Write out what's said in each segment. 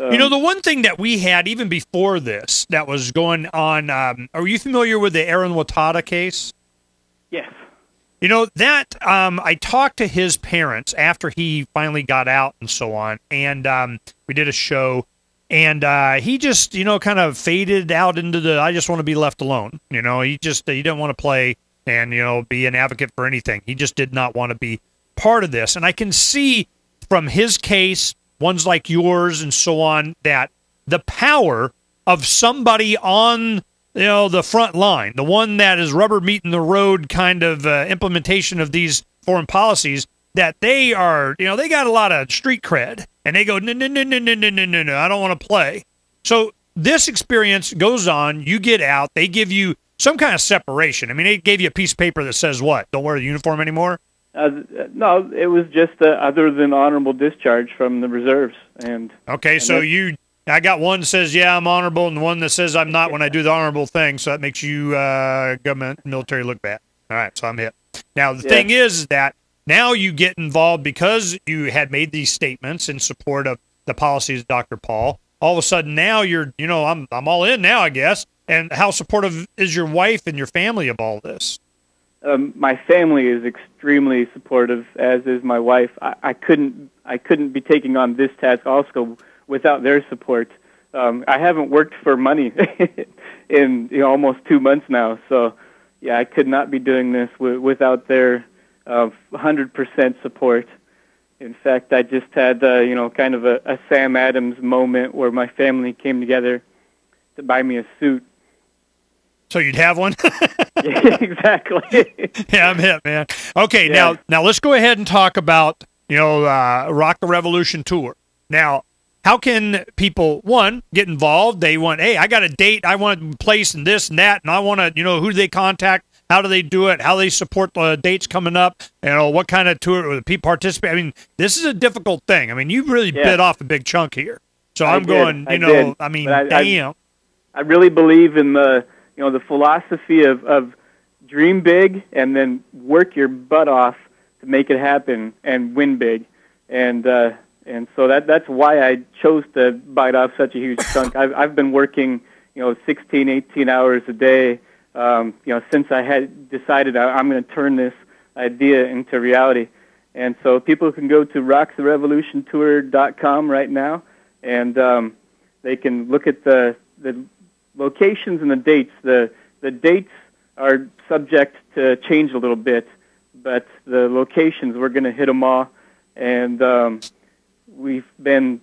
You know, the one thing that we had even before this that was going on, are you familiar with the Aaron Watada case? Yes. You know, that I talked to his parents after he finally got out and so on, and we did a show, and he just, you know, kind of faded out into the, I just want to be left alone. You know, he didn't want to play and, you know, be an advocate for anything. He just did not want to be part of this. And I can see from his case, ones like yours and so on, that the power of somebody on, you know, the front line, the one that is rubber meeting the road kind of implementation of these foreign policies, that they are, you know, they got a lot of street cred, and they go, no, no, no, no, no, no, no, no, no, I don't want to play. So this experience goes on, you get out, they give you some kind of separation. I mean, they gave you a piece of paper that says what? Don't wear the uniform anymore? No, it was just other than honorable discharge from the reserves. Okay, so I got one that says, yeah, I'm honorable, and one that says I'm not when I do the honorable thing, so that makes you government, military look bad. All right, so I'm hit. Now, the thing is that now you get involved because you had made these statements in support of the policies of Dr. Paul. All of a sudden now you're, you know, I'm all in now, I guess. And how supportive is your wife and your family of all this? My family is extremely supportive, as is my wife. I couldn't be taking on this task also without their support. I haven't worked for money in almost 2 months now, so yeah, I could not be doing this without their 100% support. In fact, I just had kind of a Sam Adams moment where my family came together to buy me a suit. So you'd have one? Yeah, exactly. Yeah, I'm hit, man. Okay, yeah. Now let's go ahead and talk about, Rock the Revolution Tour. Now, how can people, one, get involved? They want, hey, I got a date, I want a place and this and that, and I want to, who do they contact? How do they do it? How do they support the dates coming up? What kind of tour will people participate? I mean, this is a difficult thing. I mean, you really bit off a big chunk here. So damn. I really believe in the philosophy of dream big and then work your butt off to make it happen and win big. And so that's why I chose to bite off such a huge chunk. I've been working, 16, 18 hours a day, since I had decided I'm going to turn this idea into reality. And so people can go to rocktherevolutiontour.com right now, and they can look at the locations and the dates. The dates are subject to change a little bit, but the locations, we're going to hit them all. And we've been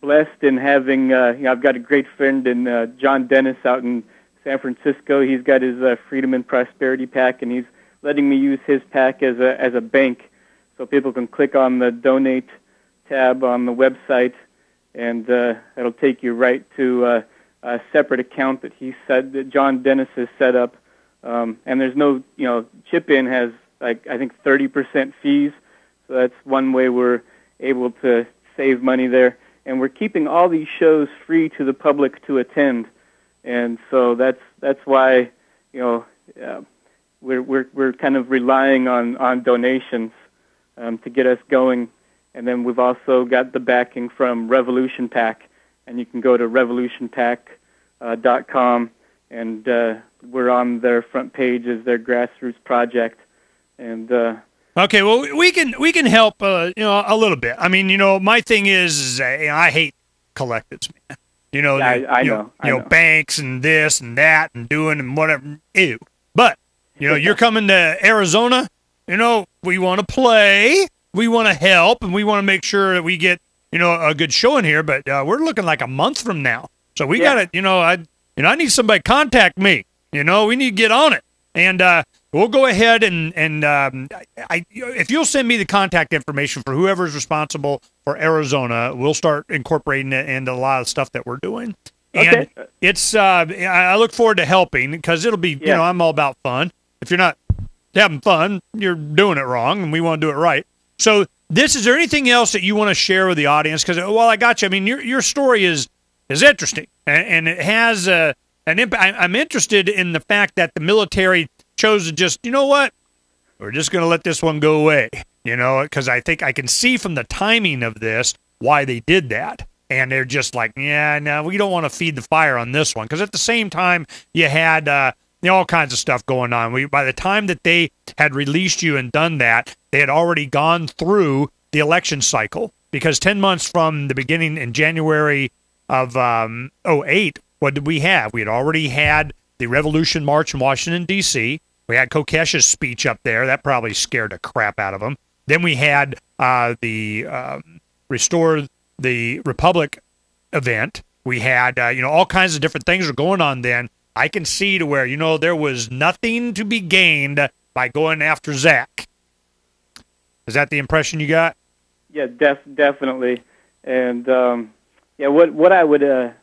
blessed in having, I've got a great friend in John Dennis out in San Francisco. He's got his Freedom and Prosperity pack, and he's letting me use his pack as a bank, so people can click on the donate tab on the website, and it'll take you right to a separate account that John Dennis has set up. And there's no, chip-in has, I think 30% fees, so that's one way we're able to save money there. And we're keeping all these shows free to the public to attend. And so that's why we're kind of relying on donations to get us going. And then we've also got the backing from Revolution Pack, and you can go to revolutionpack.com, and we're on their front page as their grassroots project. And okay, well, we can help a little bit. I mean, my thing is I hate collectives, man. I know. Banks and this and that and doing and whatever. Ew. But, you're coming to Arizona, we want to play, we want to help, and we want to make sure that we get, a good show in here, but we're looking like a month from now. So we got to, I need somebody to contact me. We need to get on it. And we'll go ahead and if you'll send me the contact information for whoever's responsible for Arizona, we'll start incorporating it into a lot of stuff that we're doing. And it's I look forward to helping because it'll be, I'm all about fun. If you're not having fun, you're doing it wrong, and we want to do it right. So is there anything else that you want to share with the audience? Because, well, I got you. I mean, your story is interesting, and it has an impact. I'm interested in the fact that the military chose to just, we're just going to let this one go away, because I think I can see from the timing of this why they did that. and they're just like, yeah, no, we don't want to feed the fire on this one. Because at the same time, you had all kinds of stuff going on. By the time that they had released you and done that, they had already gone through the election cycle. Because 10 months from the beginning in January of '08, what did we have? We had already had the Revolution March in Washington, D.C. We had Kokesh's speech up there. That probably scared the crap out of him. Then we had the Restore the Republic event. We had, all kinds of different things were going on then. I can see to where, there was nothing to be gained by going after Zak. Is that the impression you got? Yeah, definitely. And what I would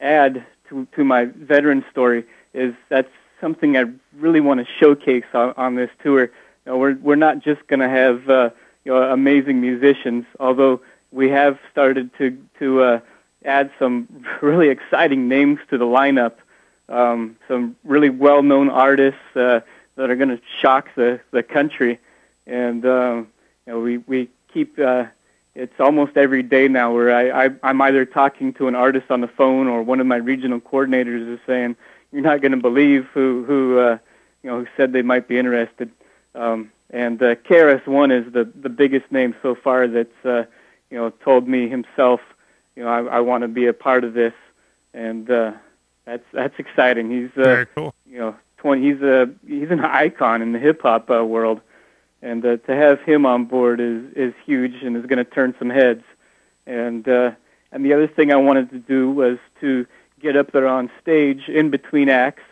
add to my veteran story is that's something I really want to showcase on this tour. We're not just going to have amazing musicians, although we have started to add some really exciting names to the lineup. Some really well-known artists that are going to shock the country, and we keep. It's almost every day now where I'm either talking to an artist on the phone or one of my regional coordinators is saying, "You're not going to believe who said they might be interested." And KRS-One is the biggest name so far that's told me himself, I want to be a part of this, and that's exciting. He's very cool. He's an icon in the hip hop world. And to have him on board is huge and is going to turn some heads. And the other thing I wanted to do was to get up there on stage in between acts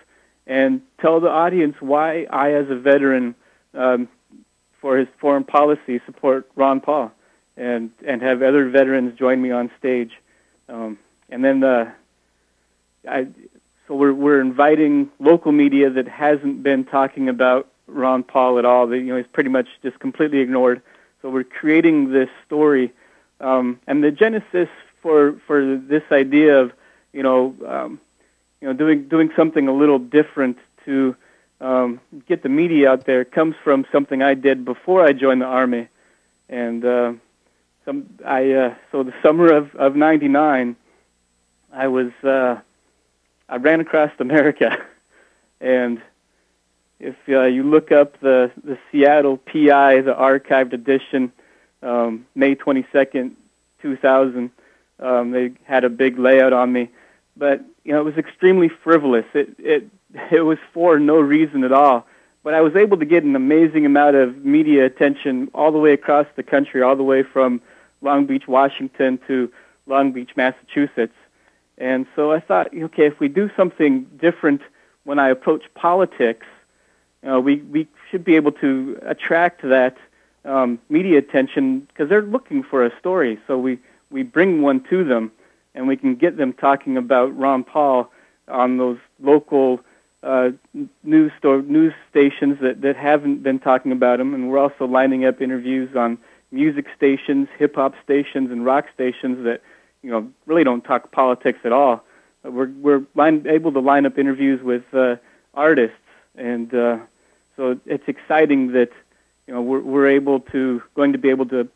and tell the audience why I, as a veteran, for his foreign policy, support Ron Paul, and have other veterans join me on stage. And then so we're inviting local media that hasn't been talking about Ron Paul at all. He's pretty much just completely ignored. So we're creating this story, and the genesis for this idea of doing something a little different to get the media out there comes from something I did before I joined the Army, and so the summer of '99, I ran across America, and if you look up the Seattle PI, the archived edition, May 22nd, 2000, they had a big layout on me. But, it was extremely frivolous. It was for no reason at all. But I was able to get an amazing amount of media attention all the way across the country, all the way from Long Beach, Washington to Long Beach, Massachusetts. And so I thought, okay, if we do something different when I approach politics, we should be able to attract that media attention because they're looking for a story. So we bring one to them, and we can get them talking about Ron Paul on those local news stations that haven't been talking about him. And we're also lining up interviews on music stations, hip-hop stations, and rock stations that really don't talk politics at all. We're able to line up interviews with artists, and so it's exciting that we're going to be able to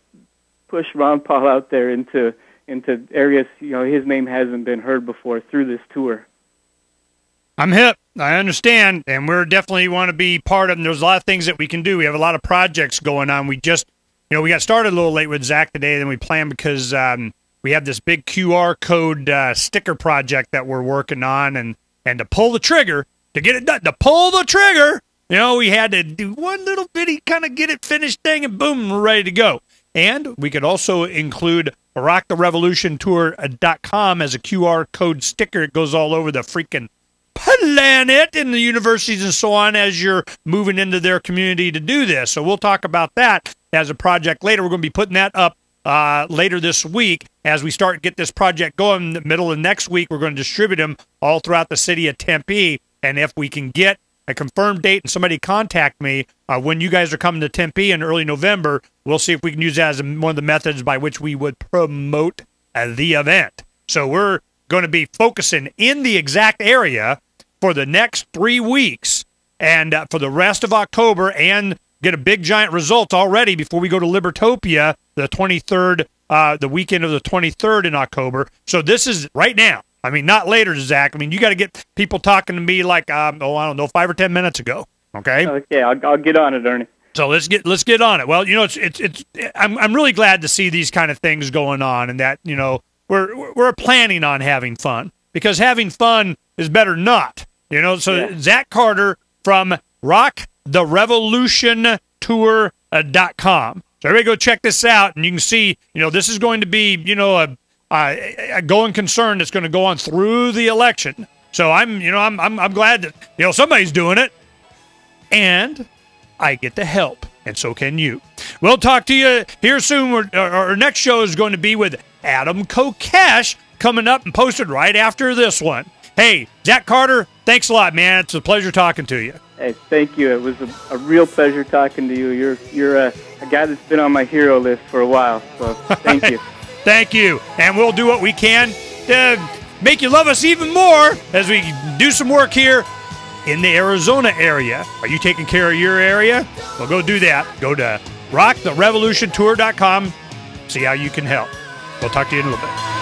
push Ron Paul out there into areas his name hasn't been heard before through this tour. I'm hip. I understand, and we're definitely want to be part of them. There's a lot of things that we can do. We have a lot of projects going on. We just, we got started a little late with Zak today than we planned because we have this big QR code sticker project that we're working on, and to pull the trigger, to get it done, to pull the trigger, we had to do one little bitty kind of get it finished thing, and boom, we're ready to go. And we could also include rocktherevolutiontour.com as a QR code sticker. It goes all over the freaking planet in the universities and so on as you're moving into their community to do this. So we'll talk about that as a project later. We're going to be putting that up later this week as we start to get this project going. In the middle of next week, we're going to distribute them all throughout the city of Tempe. And if we can get a confirmed date and somebody contact me when you guys are coming to Tempe in early November, we'll see if we can use that as one of the methods by which we would promote the event. So we're going to be focusing in the exact area for the next 3 weeks and for the rest of October, and get a big giant result already before we go to Libertopia the 23rd the weekend of the 23rd in October. So this is right now. I mean, not later, Zach. I mean, you got to get people talking to me like, I don't know, 5 or 10 minutes ago. Okay. Okay, I'll get on it, Ernie. So let's get on it. Well, you know, I'm really glad to see these kind of things going on, and that, you know, we're planning on having fun, because having fun is better than not. You know, so yeah. Zak Carter from rocktherevolutiontour.com. So everybody go check this out, and you can see, you know, this is going to be, you know, a going concern that's going to go on through the election. So I'm glad that, you know, somebody's doing it, and I get to help, and so can you. We'll talk to you here soon. Our next show is going to be with Adam Kokesh, coming up and posted right after this one. Hey, Zak Carter, thanks a lot, man. It's a pleasure talking to you. Hey, thank you. It was a real pleasure talking to you. You're a guy that's been on my hero list for a while, so thank you. Thank you. And we'll do what we can to make you love us even more as we do some work here in the Arizona area. Are you taking care of your area? Well, go do that. Go to rocktherevolutiontour.com. See how you can help. We'll talk to you in a little bit.